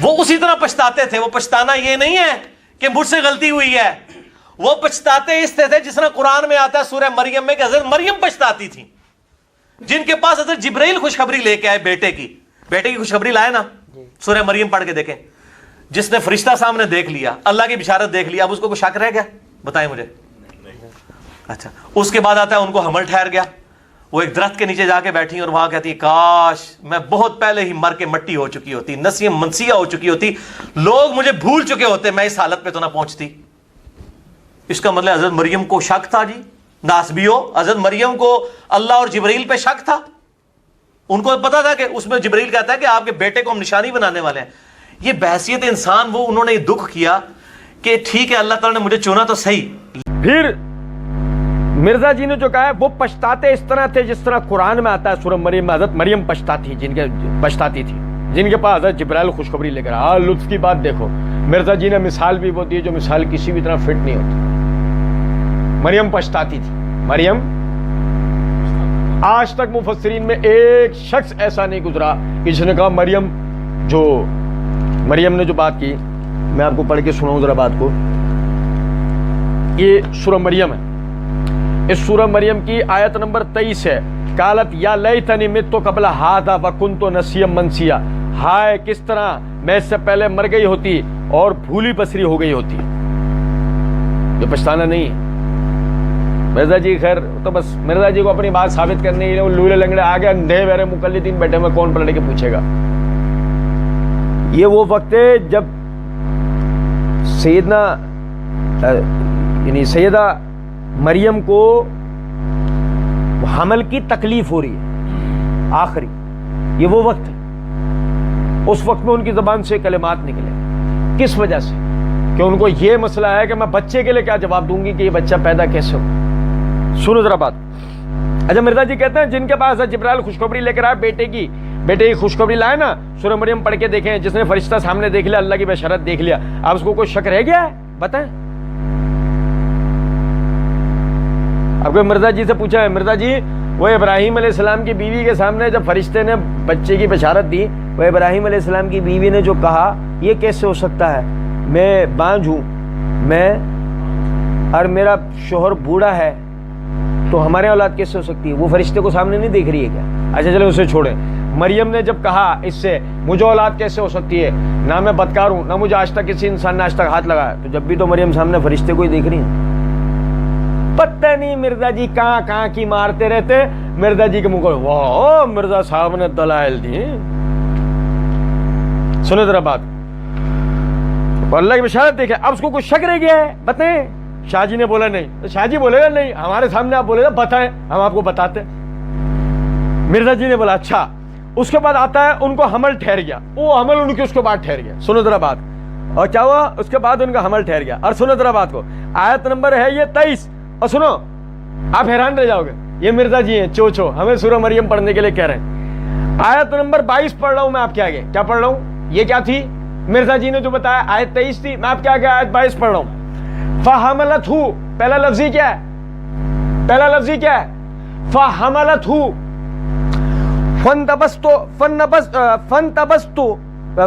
وہ اسی طرح پچھتاتے تھے. وہ پچھتانا یہ نہیں ہے کہ مجھ سے غلطی ہوئی ہے, وہ پچھتاتے اس طرح تھے جس طرح قرآن میں آتا ہے سورہ مریم میں کہ حضرت مریم پچھتاتی تھی, جن کے پاس حضرت جبرائیل خوشخبری لے کے آئے بیٹے کی خوشخبری لائے نا. سورہ مریم پڑھ کے دیکھیں, جس نے فرشتہ سامنے دیکھ لیا, اللہ کی بشارت دیکھ لیا, اب اس کو کوئی شک رہ گیا؟ بتائیں مجھے. اچھا, اس کے بعد آتا ہے ان کو حمل ٹھہر گیا, وہ ایک درخت کے نیچے جا کے بیٹھی اور وہاں کہتی ہے کاش میں بہت پہلے ہی مر کے مٹی ہو چکی ہوتی, نسیم منسیہ ہو چکی ہوتی, لوگ مجھے بھول چکے ہوتے, میں اس حالت پہ تو نہ پہنچتی. اس کا مطلب حضرت مریم کو شک تھا جی. ناسبیو, حضرت مریم کو اللہ اور جبرائیل پہ شک تھا. ان کو پتا تھا کہ اس میں جبرائیل کہتا ہے کہ آپ کے بیٹے کو ہم نشانی بنانے والے ہیں. یہ بحثیت انسان وہ انہوں نے یہ دکھ کیا کہ ٹھیک ہے اللہ تعالیٰ نے مجھے چنا تو صحیح. پھر مرزا جی نے جو کہا ہے وہ پچھتاتے اس طرح تھے جس طرح قرآن میں آتا ہے سورہ مریم میں حضرت مریم پچھتاتی تھی جن کے پاس حضرت جبرائیل خوشخبری لے کر آیا. لطف کی بات دیکھو, مرزا جی نے مثال بھی وہ دی جو مثال کسی بھی طرح فٹ نہیں ہوتی. مریم پچھتاتی تھی. مریم, آج تک مفسرین میں ایک شخص ایسا نہیں گزرا جس نے کہا مریم نے جو بات کی, میں آپ کو پڑھ کے سناؤں ذرا بات کو. یہ سورہ مریم ہے, اس سورہ مریم کی آیت نمبر 23 ہے. قالت یا لیتنی مت قبل ھذا وکنت نسیا منسیا, ہائے کس طرح میں اس سے پہلے مر گئی ہوتی اور بھولی بسری ہو گئی ہوتی. جو پچھتانا نہیں ہے. مرزا جی خیر تو بس مرزا جی کو اپنی بات ثابت کرنے کے لیے وہ لولے لنگڑے آگے اندھے بہرے مقلدین بیٹھے میں, کون پلٹ کے پوچھے گا. یہ وہ وقت ہے جب سیدہ مریم کو حمل کی تکلیف ہو رہی ہے آخری. یہ وہ وقت ہے, اس وقت میں ان کی زبان سے کلمات نکلے. کس وجہ سے؟ کہ ان کو یہ مسئلہ ہے کہ میں بچے کے لیے کیا جواب دوں گی کہ یہ بچہ پیدا کیسے ہو. سنو ذرا بات. اچھا, مرزا جی کہتے ہیں جن کے پاس جبرائیل خوشخبری لے کر آئے بیٹے کی خوشخبری لائے نا, سورہ مریم پڑھ کے دیکھیں. جس نے فرشتہ سامنے دیکھ لیا, اللہ کی بشارت دیکھ لیا, اب اس کو کوئی شک رہ گیا ہے؟ بتائیں. اب کوئی مرزا جی سے پوچھا ہے, مرزا جی وہ ابراہیم علیہ السلام کی بیوی کے سامنے جب فرشتے نے بچے کی بشارت دی, وہ ابراہیم علیہ السلام کی بیوی نے جو کہا یہ کیسے ہو سکتا ہے, میں بانجھ ہوں میں اور میرا شوہر بوڑھا ہے تو ہمارے اولاد کیسے ہو سکتی ہے؟ وہ فرشتے کو سامنے نہیں دیکھ رہی ہے کیا؟ اچھا چلے اسے چھوڑیں. مریم نے جب کہا اس سے مجھے اولاد کیسے ہو سکتی ہے, نہ میں بدکار ہوں, نہ مجھے آج تک کسی انسان نے آج تک ہاتھ لگایا, تو جب بھی تو مریم سامنے فرشتے کو ہی دیکھ رہی ہیں. پتہ نہیں مرزا جی کہاں کی مارتے رہتے. مرزا جی کے منہ کو واہ مرزا صاحب نے دلائل دی. سنو ذرا بات, اللہ کی بشارت دیکھیں. اب اس کو کوئی شک رہ گیا ہے؟ بتائیں. شاہ جی نے بولا نہیں, شاہ جی بولے گا نہیں, ہمارے سامنے آپ بولے گا بتائیں, ہم آپ کو بتاتے. مرزا جی نے بولا اچھا. اس کے بعد آتا ہے ان کو حمل ٹھہر گیا. وہ حمل ان کے اس کے بعد ٹھہر گیا. سنو ذرا بات. اور کیا ہوا؟ اس کے بعد ان کا حمل ٹھہر گیا. اور سنو ذرا بات کو, آیت نمبر ہے یہ 23. اور سنو, آپ حیران رہ جاؤ گے, یہ مرزا جی ہیں چو ہمیں سورہ مریم پڑھنے کے لیے کہہ رہے ہیں. آیت نمبر 22 پڑھ رہا ہوں میں آپ کے آگے. کیا پڑھ رہا ہوں؟ یہ کیا تھی؟ مرزا جی نے جو بتایا آیت 23 تھی, میں آپ کے آگے آیت 22 پڑھ رہا ہوں. فَحَمَلَتْهُ, پہلا لفظی کیا ہے؟ فَحَمَلَتْهُ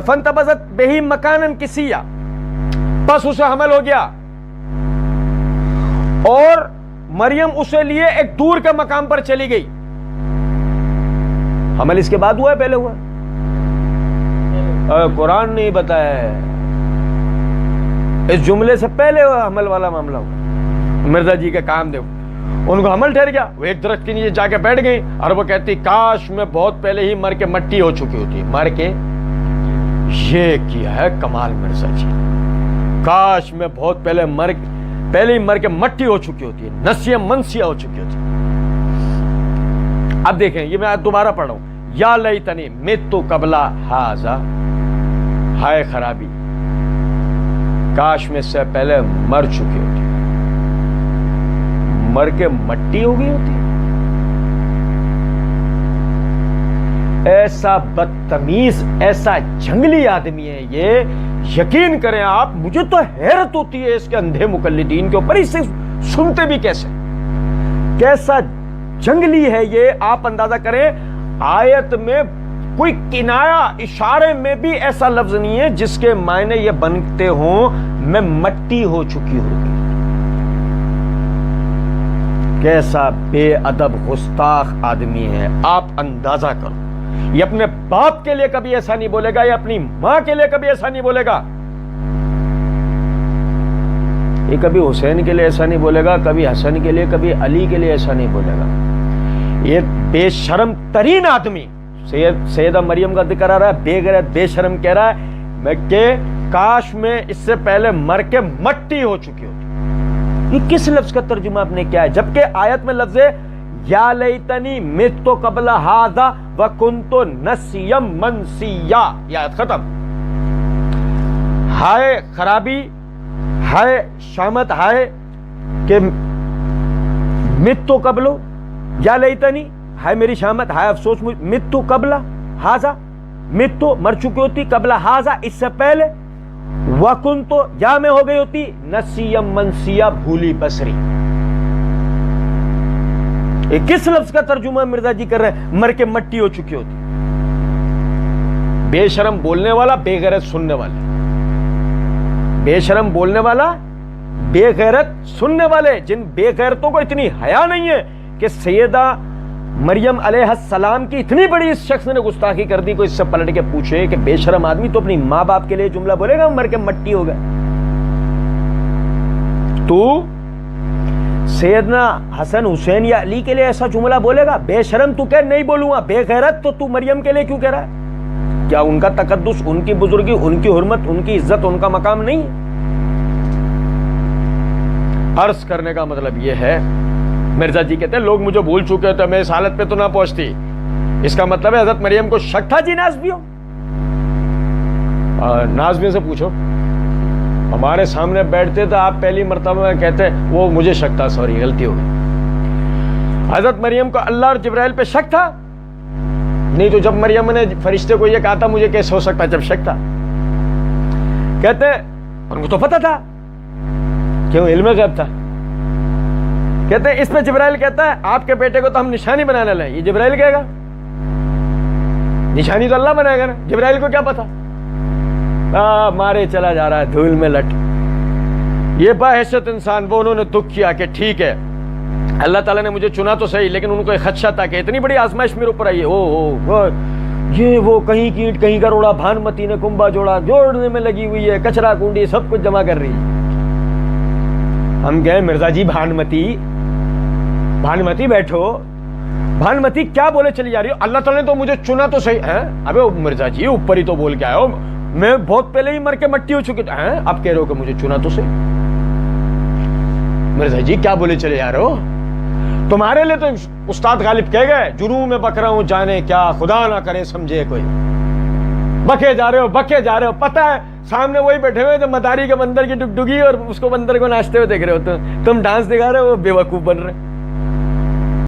فَانْتَبَذَتْ بِهِ مَكَانًا قِصِيًّا, بس اسے حمل ہو گیا اور مریم اسے لیے ایک دور کے مقام پر چلی گئی. حمل اس کے بعد ہوا ہے پہلے ہوا؟ قرآن نہیں بتایا ہے. اس جملے سے پہلے حمل والا معاملہ ہوا. مرزا جی کا کام دیکھو, ان کو حمل ٹھہر گیا, وہ ایک درخت کے نیچے جا کے بیٹھ گئی اور وہ کہتی کاش میں بہت پہلے ہی مر کے مٹی ہو چکی ہوتی. مر کے, یہ کیا ہے کمال مرزا جی, کاش میں بہت پہلے ہی مر کے مٹی ہو چکی ہوتی ہے, نسیہ منسیہ ہو چکی ہوتی ہے. اب دیکھیں یہ میں دوبارہ پڑھ رہا ہوں. یا لیتنی مت قبل ھذا, ہائے خرابی, کاش میں سے پہلے مر چکی ہوتی, مر کے مٹی ہو گئی ہوتی. ایسا بدتمیز, ایسا جنگلی آدمی ہے یہ. یقین کریں آپ, مجھے تو حیرت ہوتی ہے اس کے اندھے مقلدین کے اوپر, اسے سنتے بھی کیسے, کیسا جنگلی ہے یہ. آپ اندازہ کریں, آیت میں کوئی کنایا اشارے میں بھی ایسا لفظ نہیں ہے جس کے معنی یہ بنتے ہوں میں مٹی ہو چکی ہوگی. کیسا بے ادب گستاخ آدمی ہے, آپ اندازہ کرو. یہ اپنے باپ کے لیے کبھی ایسا نہیں بولے گا, یہ اپنی ماں کے لیے کبھی ایسا نہیں بولے گا, یہ کبھی حسین کے لیے ایسا نہیں بولے گا, کبھی حسن کے لیے, کبھی علی کے لیے ایسا نہیں بولے گا. یہ بے شرم ترین آدمی سیدہ مریم کا ذکر آ رہا ہے, بے غیرت بے شرم کہہ رہا ہے کہ کاش میں اس سے پہلے مر کے مٹی ہو چکی ہوتی. یہ کس لفظ کا ترجمہ آپ نے کیا ہے, جبکہ آیت میں لفظ ہے یا لیتنی مت قبل ھذا وکنت نسیا منسیا, یہ آیت ختم. ہائے خرابی, ہائے شامت, ہائے کہ مت قبل, یا لیتنی ہائے میری شامت, ہائے افسوس مجھ, مت قبل ھذا, مت مر چکی ہوتی, قبل ھذا اس سے پہلے, وکنت یا میں ہو گئی ہوتی, نسیا منسیا بھولی بسری. یہ کس لفظ کا ترجمہ مرزا جی کر رہے ہیں, مر کے مٹی ہو چکی ہوتی. بے شرم بولنے والا, بے غیرت سننے والے. بے شرم بولنے والا, بے غیرت سننے والے. جن بے غیرتوں کو اتنی حیا نہیں ہے کہ سیدہ مریم علیہ السلام کی اتنی بڑی اس شخص نے گستاخی کر دی, کوئی اس سے پلٹ کے پوچھے کہ بے شرم آدمی تو اپنی ماں باپ کے لیے جملہ بولے گا مر کے مٹی ہو گئے. تو سیدنا حسن حسین یا علی کے لیے ایسا جملہ بولے گا؟ بے شرم تو کہ نہیں بولوں گا. بے غیرت تو مریم کے لیے کیوں کہہ رہا ہے؟ کیا ان کا تقدس, ان کی بزرگی, ان کی حرمت, ان کی عزت, ان کا مقام نہیں ہے؟ عرض کرنے کا مطلب یہ ہے, مرزا جی کہتے ہیں لوگ مجھے بھول چکے تو میں اس حالت پہ تو نہ پہنچتی. اس کا مطلب ہے حضرت مریم کو شک تھا جی نازبیوں. نازبیوں سے پوچھو, ہمارے سامنے بیٹھتے تو آپ پہلی مرتبہ کہتے وہ مجھے شک تھا, سوری غلطی ہو گئی. حضرت مریم کو اللہ اور جبرائیل پہ شک تھا نہیں, تو جب مریم نے فرشتے کو یہ کہا تھا مجھے کیسے ہو سکتا جب شک تھا؟ کہتے ان کو تو پتا تھا, کیوں علم غیب تھا. کہتے ہیں اس پہ جبرائیل کہتا ہے آپ کے بیٹے کو تو ہم نشانی بنانے لائیں. یہ جبرائیل کہے گا نشانی تو اللہ بنائے گا نا, جبرائیل کو کیا پتا؟ مارے چلا جا رہا ہے دھول میں لٹ. یہ باحثیت انسان وہ انہوں نے دکھ کیا کہ ٹھیک ہے اللہ تعالیٰ نے مجھے چنا تو صحیح, لیکن ان کو ایک خدشہ تھا کہ اتنی بڑی آزمائش میرے اوپر آئی ہے, یہ وہ کہیں کی اینٹ کہیں کا روڑا, بھانمتی نے کنبا جوڑنے میں لگی ہوئی ہے, کچرا کنڈی سب کچھ جمع کر رہی ہے. ہم کہیں مرزا جی بھانمتی بیٹھو, بھانمتی کیا بولے چلی جا رہی ہو, اللہ تعالیٰ نے تو مجھے چنا تو صحیح ہے. ابے مرزا جی اوپر ہی تو بول کے آئے ہو, میں بہت پہلے ہی مر کے مٹی ہو چکی ہیں, اب کہہ رہے ہو کہ مجھے چنا تو صحیح. مرزا جی کیا بولے چلے جا رہے ہو, تمہارے لیے تو استاد غالب کہہ گئے جروں میں بک رہا ہوں جانے کیا, خدا نہ کرے سمجھے کوئی. بکے جا رہے ہو, پتہ ہے سامنے وہی بیٹھے ہوئے جو مداری کے بندر کی ڈگڈگی اور اس کو بندر کو ناچتے ہوئے دیکھ رہے ہوتے ہیں, تم ڈانس دکھا رہے ہو, وہ بے وقوف بن رہے.